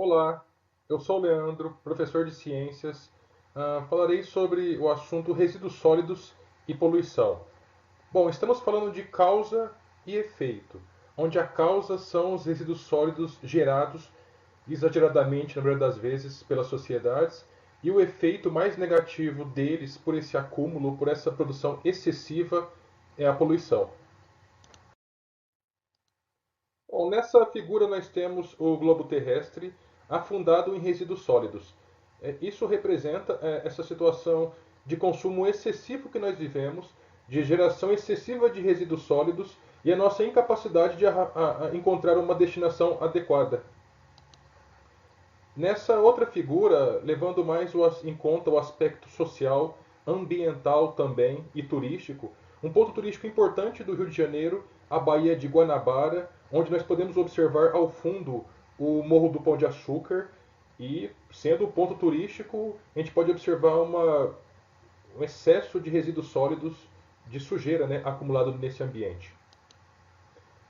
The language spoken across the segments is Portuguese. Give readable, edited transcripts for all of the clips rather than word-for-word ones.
Olá, eu sou o Leandro, professor de ciências. Falarei sobre o assunto resíduos sólidos e poluição. Bom, estamos falando de causa e efeito, onde a causa são os resíduos sólidos gerados exageradamente, na maioria das vezes, pelas sociedades, e o efeito mais negativo deles por esse acúmulo, por essa produção excessiva, é a poluição. Bom, nessa figura nós temos o globo terrestre afundado em resíduos sólidos. Isso representa essa situação de consumo excessivo que nós vivemos, de geração excessiva de resíduos sólidos e a nossa incapacidade de encontrar uma destinação adequada. Nessa outra figura, levando mais em conta o aspecto social, ambiental também e turístico, um ponto turístico importante do Rio de Janeiro, a Baía de Guanabara, onde nós podemos observar ao fundo o Morro do Pão de Açúcar e, sendo um ponto turístico, a gente pode observar um excesso de resíduos sólidos de sujeira, né, acumulado nesse ambiente.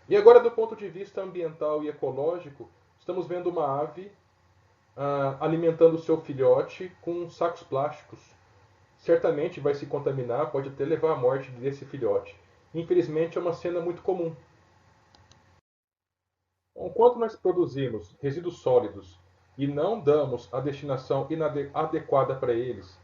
E agora, do ponto de vista ambiental e ecológico, estamos vendo uma ave alimentando seu filhote com sacos plásticos. Certamente vai se contaminar, pode até levar à morte desse filhote. Infelizmente é uma cena muito comum. Enquanto nós produzimos resíduos sólidos e não damos a destinação adequada para eles,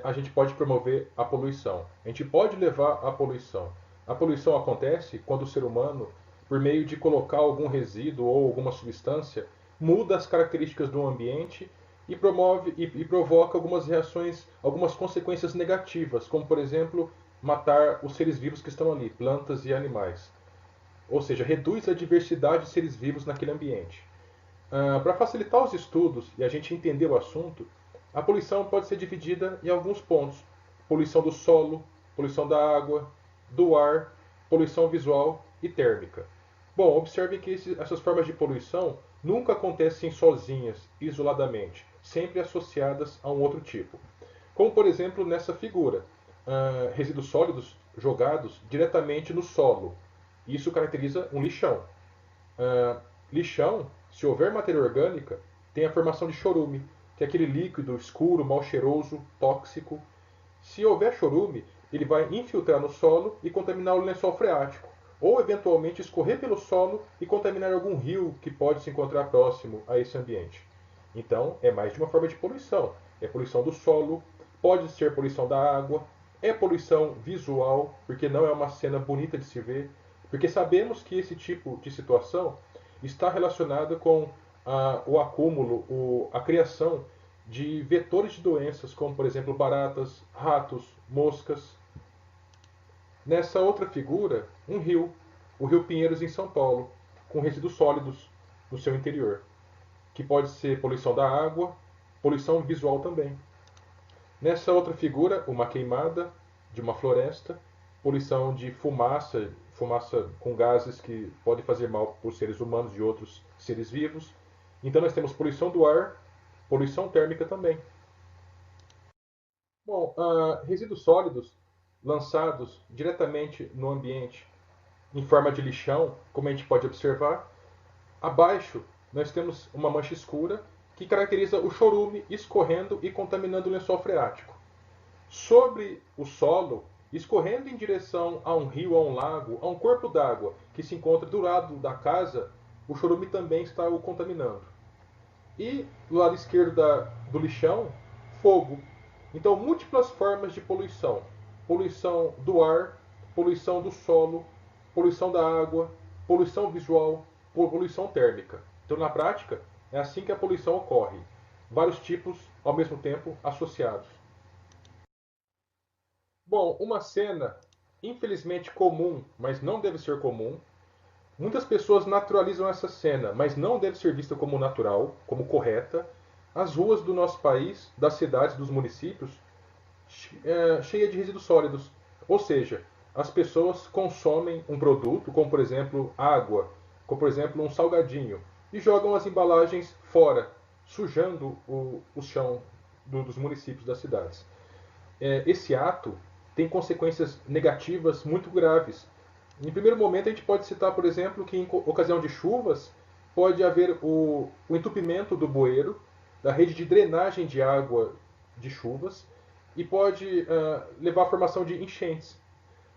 a gente pode promover a poluição. A gente pode levar à poluição. A poluição acontece quando o ser humano, por meio de colocar algum resíduo ou alguma substância, muda as características do ambiente e promove e provoca algumas reações, algumas consequências negativas, como por exemplo, matar os seres vivos que estão ali, plantas e animais. Ou seja, reduz a diversidade de seres vivos naquele ambiente. Para facilitar os estudos e a gente entender o assunto, a poluição pode ser dividida em alguns pontos: poluição do solo, poluição da água, do ar, poluição visual e térmica. Bom, observe que essas formas de poluição nunca acontecem sozinhas, isoladamente, sempre associadas a um outro tipo. Como, por exemplo, nessa figura, resíduos sólidos jogados diretamente no solo. Isso caracteriza um lixão. Ah, Lixão, se houver matéria orgânica, tem a formação de chorume, que é aquele líquido escuro, mal cheiroso, tóxico. Se houver chorume, ele vai infiltrar no solo e contaminar o lençol freático, ou eventualmente escorrer pelo solo e contaminar algum rio que pode se encontrar próximo a esse ambiente. Então, é mais de uma forma de poluição. É poluição do solo, pode ser poluição da água, é poluição visual, porque não é uma cena bonita de se ver, porque sabemos que esse tipo de situação está relacionada com o acúmulo, a criação de vetores de doenças, como por exemplo baratas, ratos, moscas. Nessa outra figura, um rio, o Rio Pinheiros em São Paulo, com resíduos sólidos no seu interior, que pode ser poluição da água, poluição visual também. Nessa outra figura, uma queimada de uma floresta, poluição de fumaça, fumaça com gases que podem fazer mal para os seres humanos e outros seres vivos. Então nós temos poluição do ar, poluição térmica também. Bom, resíduos sólidos lançados diretamente no ambiente em forma de lixão, como a gente pode observar, abaixo nós temos uma mancha escura que caracteriza o chorume escorrendo e contaminando o lençol freático. Sobre o solo, escorrendo em direção a um rio, a um lago, a um corpo d'água que se encontra do lado da casa, o chorume também está o contaminando. E do lado esquerdo do lixão, fogo. Então, múltiplas formas de poluição: poluição do ar, poluição do solo, poluição da água, poluição visual, poluição térmica. Então, na prática, é assim que a poluição ocorre. Vários tipos ao mesmo tempo associados. Bom, uma cena infelizmente comum, mas não deve ser comum. Muitas pessoas naturalizam essa cena, mas não deve ser vista como natural, como correta. As ruas do nosso país, das cidades, dos municípios, cheia de resíduos sólidos. Ou seja, as pessoas consomem um produto, como por exemplo água, como por exemplo um salgadinho, e jogam as embalagens fora, sujando o chão dos municípios, das cidades. Esse ato tem consequências negativas muito graves. Em primeiro momento, a gente pode citar, por exemplo, que em ocasião de chuvas, pode haver o entupimento do bueiro, da rede de drenagem de água de chuvas, e pode levar à formação de enchentes.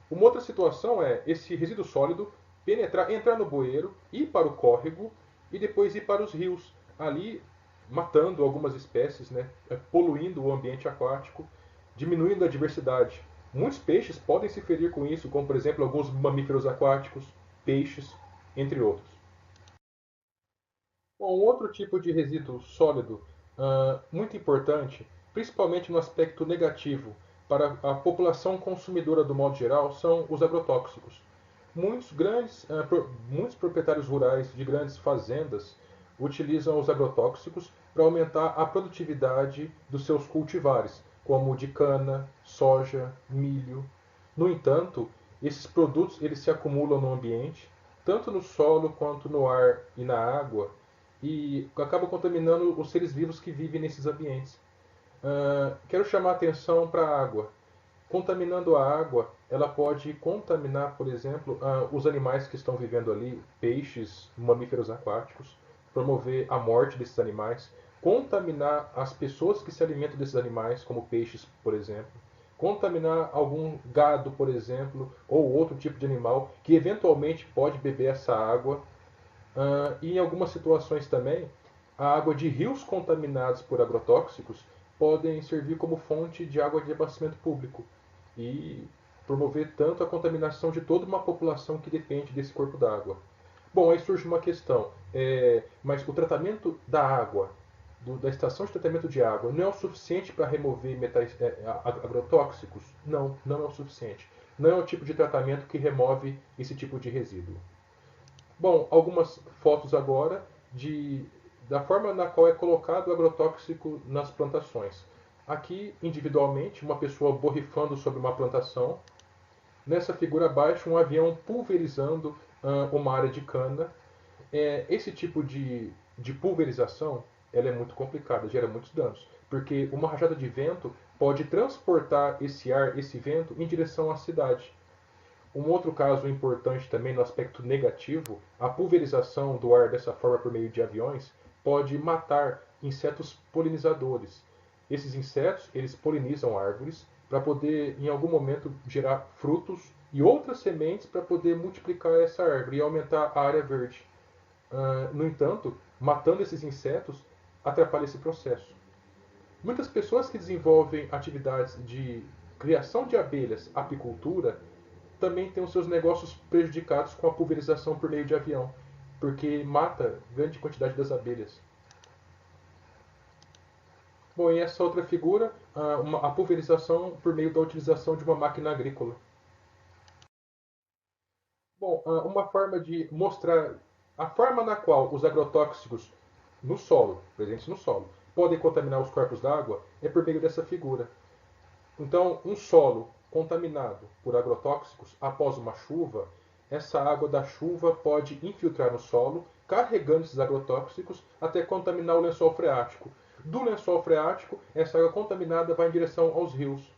Uma outra situação é esse resíduo sólido entrar no bueiro, ir para o córrego e depois ir para os rios, ali matando algumas espécies, né, poluindo o ambiente aquático, diminuindo a diversidade. Muitos peixes podem se ferir com isso, como por exemplo alguns mamíferos aquáticos, peixes, entre outros. Bom, outro tipo de resíduo sólido muito importante, principalmente no aspecto negativo para a população consumidora do modo geral, são os agrotóxicos. Muitos proprietários rurais de grandes fazendas utilizam os agrotóxicos para aumentar a produtividade dos seus cultivares, como de cana, soja, milho. No entanto, esses produtos eles se acumulam no ambiente, tanto no solo quanto no ar e na água, e acabam contaminando os seres vivos que vivem nesses ambientes. Quero chamar a atenção para a água. Contaminando a água, ela pode contaminar, por exemplo, os animais que estão vivendo ali, peixes, mamíferos aquáticos, promover a morte desses animais, contaminar as pessoas que se alimentam desses animais, como peixes, por exemplo, contaminar algum gado, por exemplo, ou outro tipo de animal que eventualmente pode beber essa água. E em algumas situações também, a água de rios contaminados por agrotóxicos podem servir como fonte de água de abastecimento público e promover tanto a contaminação de toda uma população que depende desse corpo d'água. Bom, aí surge uma questão, mas o tratamento da água, da estação de tratamento de água, não é o suficiente para remover metais, agrotóxicos? Não, não é o suficiente. Não é o tipo de tratamento que remove esse tipo de resíduo. Bom, algumas fotos agora da forma na qual é colocado o agrotóxico nas plantações. Aqui, individualmente, uma pessoa borrifando sobre uma plantação. Nessa figura abaixo, um avião pulverizando uma área de cana. Esse tipo de pulverização ela é muito complicada, gera muitos danos, porque uma rajada de vento pode transportar esse ar, esse vento, em direção à cidade. Um outro caso importante também no aspecto negativo, a pulverização do ar dessa forma por meio de aviões pode matar insetos polinizadores. Esses insetos, eles polinizam árvores para poder em algum momento gerar frutos e outras sementes para poder multiplicar essa árvore e aumentar a área verde. No entanto, matando esses insetos atrapalha esse processo. Muitas pessoas que desenvolvem atividades de criação de abelhas, apicultura, também tem os seus negócios prejudicados com a pulverização por meio de avião, porque mata grande quantidade das abelhas. Bom, e essa outra figura, a pulverização por meio da utilização de uma máquina agrícola. Bom, uma forma de mostrar a forma na qual os agrotóxicos no solo, presentes no solo, podem contaminar os corpos d'água é por meio dessa figura. Então, um solo contaminado por agrotóxicos após uma chuva, essa água da chuva pode infiltrar no solo, carregando esses agrotóxicos até contaminar o lençol freático. Do lençol freático, essa água contaminada vai em direção aos rios.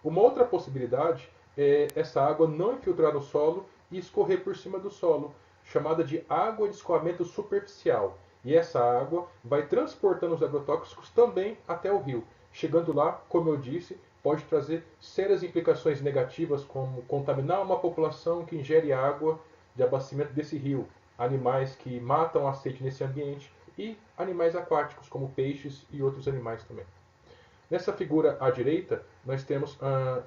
Uma outra possibilidade é essa água não infiltrar no solo e escorrer por cima do solo, chamada de água de escoamento superficial. E essa água vai transportando os agrotóxicos também até o rio. Chegando lá, como eu disse, pode trazer sérias implicações negativas, como contaminar uma população que ingere água de abastecimento desse rio, animais que matam a sede nesse ambiente e animais aquáticos, como peixes e outros animais também. Nessa figura à direita, nós temos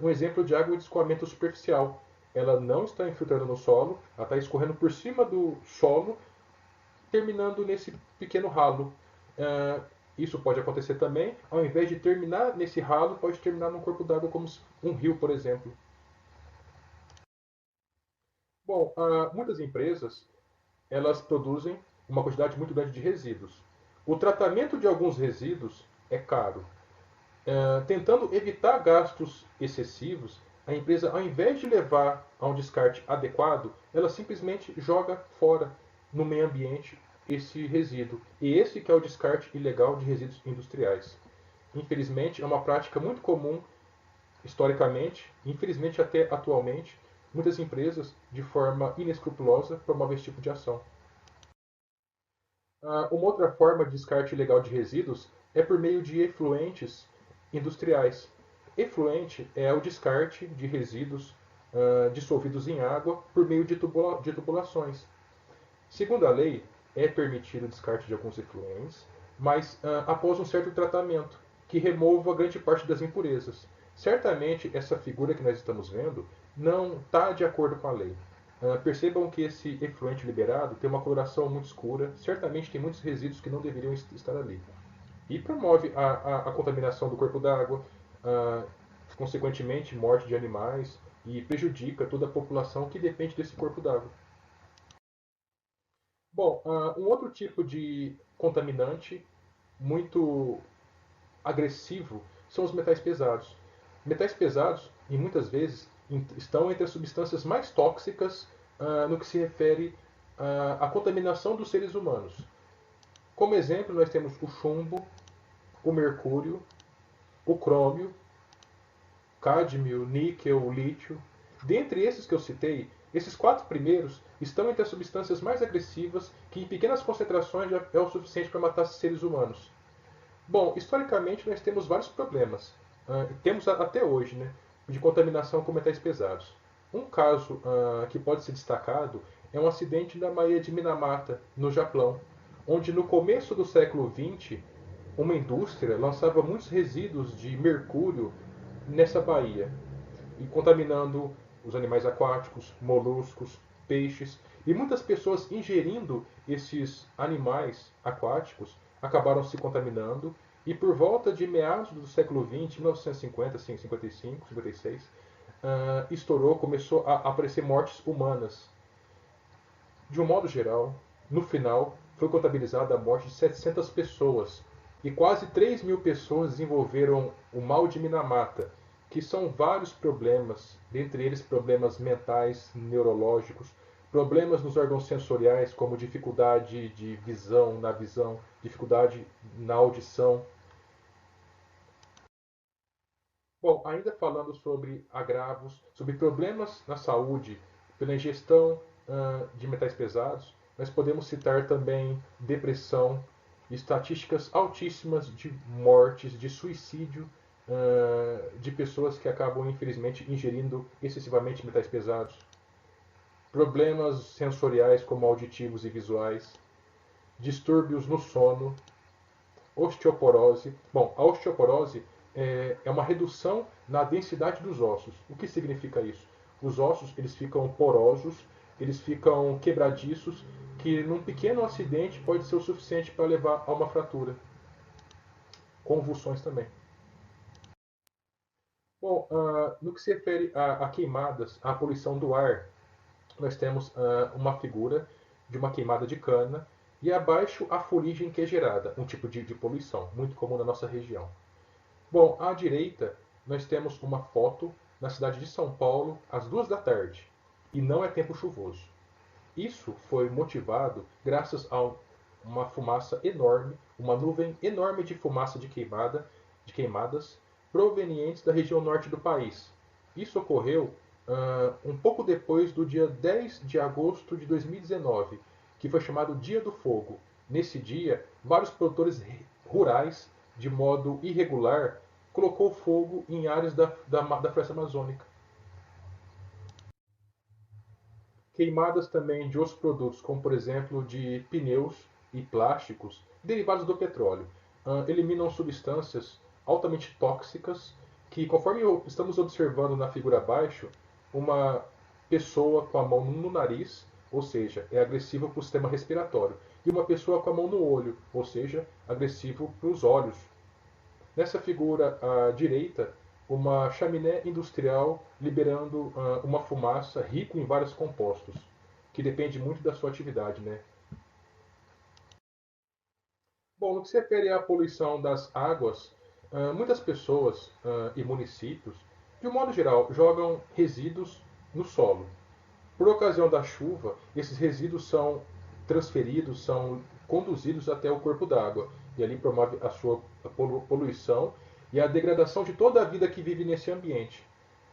um exemplo de água de escoamento superficial. Ela não está infiltrando no solo, ela está escorrendo por cima do solo, terminando nesse pequeno ralo. Isso pode acontecer também, ao invés de terminar nesse ralo, pode terminar num corpo d'água como um rio, por exemplo. Bom, muitas empresas elas produzem uma quantidade muito grande de resíduos. O tratamento de alguns resíduos é caro. Tentando evitar gastos excessivos, a empresa, ao invés de levar a um descarte adequado, ela simplesmente joga fora no meio ambiente esse resíduo. E esse que é o descarte ilegal de resíduos industriais. Infelizmente, é uma prática muito comum historicamente, infelizmente até atualmente, muitas empresas, de forma inescrupulosa, promovem esse tipo de ação. Uma outra forma de descarte ilegal de resíduos é por meio de efluentes industriais. Efluente é o descarte de resíduos dissolvidos em água por meio de tubulações. Segundo a lei, é permitido o descarte de alguns efluentes, mas após um certo tratamento, que remova grande parte das impurezas. Certamente, essa figura que nós estamos vendo não está de acordo com a lei. Percebam que esse efluente liberado tem uma coloração muito escura, certamente tem muitos resíduos que não deveriam estar ali. E promove a contaminação do corpo d'água, uh, consequentemente, morte de animais, e prejudica toda a população que depende desse corpo d'água. Bom, um outro tipo de contaminante muito agressivo são os metais pesados. Metais pesados, e muitas vezes, estão entre as substâncias mais tóxicas no que se refere à contaminação dos seres humanos. Como exemplo, nós temos o chumbo, o mercúrio, o crômio, cádmio, níquel, lítio. Dentre esses que eu citei, esses quatro primeiros estão entre as substâncias mais agressivas que em pequenas concentrações já é o suficiente para matar seres humanos. Bom, historicamente nós temos vários problemas, temos até hoje, né, de contaminação com metais pesados. Um caso que pode ser destacado é um acidente na Baía de Minamata, no Japão, onde no começo do século XX, uma indústria lançava muitos resíduos de mercúrio nessa baía, e contaminando os animais aquáticos, moluscos, peixes, e muitas pessoas ingerindo esses animais aquáticos acabaram se contaminando e por volta de meados do século XX, 1950, 55, 56, estourou, começou a aparecer mortes humanas. De um modo geral, no final, foi contabilizada a morte de 700 pessoas e quase 3 mil pessoas desenvolveram o mal de Minamata, que são vários problemas, dentre eles problemas mentais, neurológicos, problemas nos órgãos sensoriais, como dificuldade de visão, dificuldade na audição. Bom, ainda falando sobre agravos, sobre problemas na saúde pela ingestão de metais pesados, nós podemos citar também depressão, estatísticas altíssimas de mortes, de suicídio de pessoas que acabam, infelizmente, ingerindo excessivamente metais pesados, problemas sensoriais como auditivos e visuais, distúrbios no sono, osteoporose. Bom, a osteoporose é uma redução na densidade dos ossos. O que significa isso? Os ossos eles ficam porosos, eles ficam quebradiços, que num pequeno acidente pode ser o suficiente para levar a uma fratura. Convulsões também. Bom, no que se refere a queimadas, à poluição do ar, nós temos uma figura de uma queimada de cana e abaixo a fuligem que é gerada, um tipo de poluição, muito comum na nossa região. Bom, à direita nós temos uma foto na cidade de São Paulo às 2 da tarde e não é tempo chuvoso. Isso foi motivado graças a uma fumaça enorme, uma nuvem enorme de fumaça de queimadas provenientes da região norte do país. Isso ocorreu um pouco depois do dia 10 de agosto de 2019, que foi chamado Dia do Fogo. Nesse dia, vários produtores rurais, de modo irregular, colocou fogo em áreas da floresta amazônica. Queimadas também de outros produtos, como por exemplo de pneus e plásticos derivados do petróleo. Eliminam substâncias altamente tóxicas que, conforme estamos observando na figura abaixo, uma pessoa com a mão no nariz, ou seja, é agressivo para o sistema respiratório, e uma pessoa com a mão no olho, ou seja, agressivo para os olhos. Nessa figura à direita, uma chaminé industrial liberando uma fumaça rica em vários compostos, que depende muito da sua atividade, né? Bom, no que se refere à poluição das águas, muitas pessoas e municípios, de um modo geral, jogam resíduos no solo. Por ocasião da chuva, esses resíduos são transferidos, são conduzidos até o corpo d'água e ali promove a sua poluição e a degradação de toda a vida que vive nesse ambiente.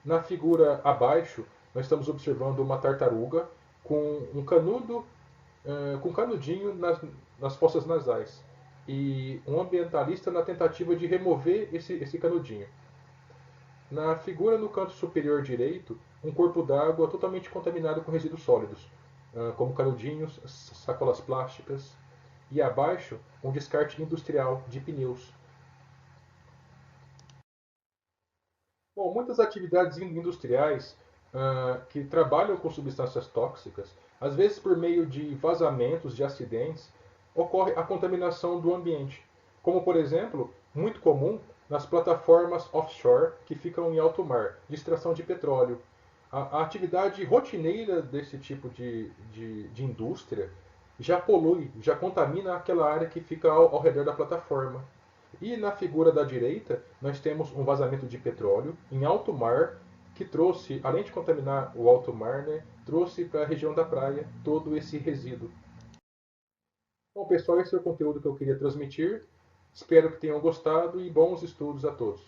Na figura abaixo, nós estamos observando uma tartaruga com um canudo, com um canudinho nas fossas nasais e um ambientalista na tentativa de remover esse canudinho. Na figura no canto superior direito, um corpo d'água totalmente contaminado com resíduos sólidos, como canudinhos, sacolas plásticas, e abaixo um descarte industrial de pneus. Bom, muitas atividades industriais que trabalham com substâncias tóxicas, às vezes por meio de vazamentos, de acidentes, ocorre a contaminação do ambiente, como por exemplo, muito comum nas plataformas offshore que ficam em alto mar, de extração de petróleo. A atividade rotineira desse tipo de indústria já polui, já contamina aquela área que fica ao redor da plataforma. E na figura da direita, nós temos um vazamento de petróleo em alto mar que trouxe, além de contaminar o alto mar, né, trouxe para a região da praia todo esse resíduo. Bom, pessoal, esse é o conteúdo que eu queria transmitir. Espero que tenham gostado e bons estudos a todos.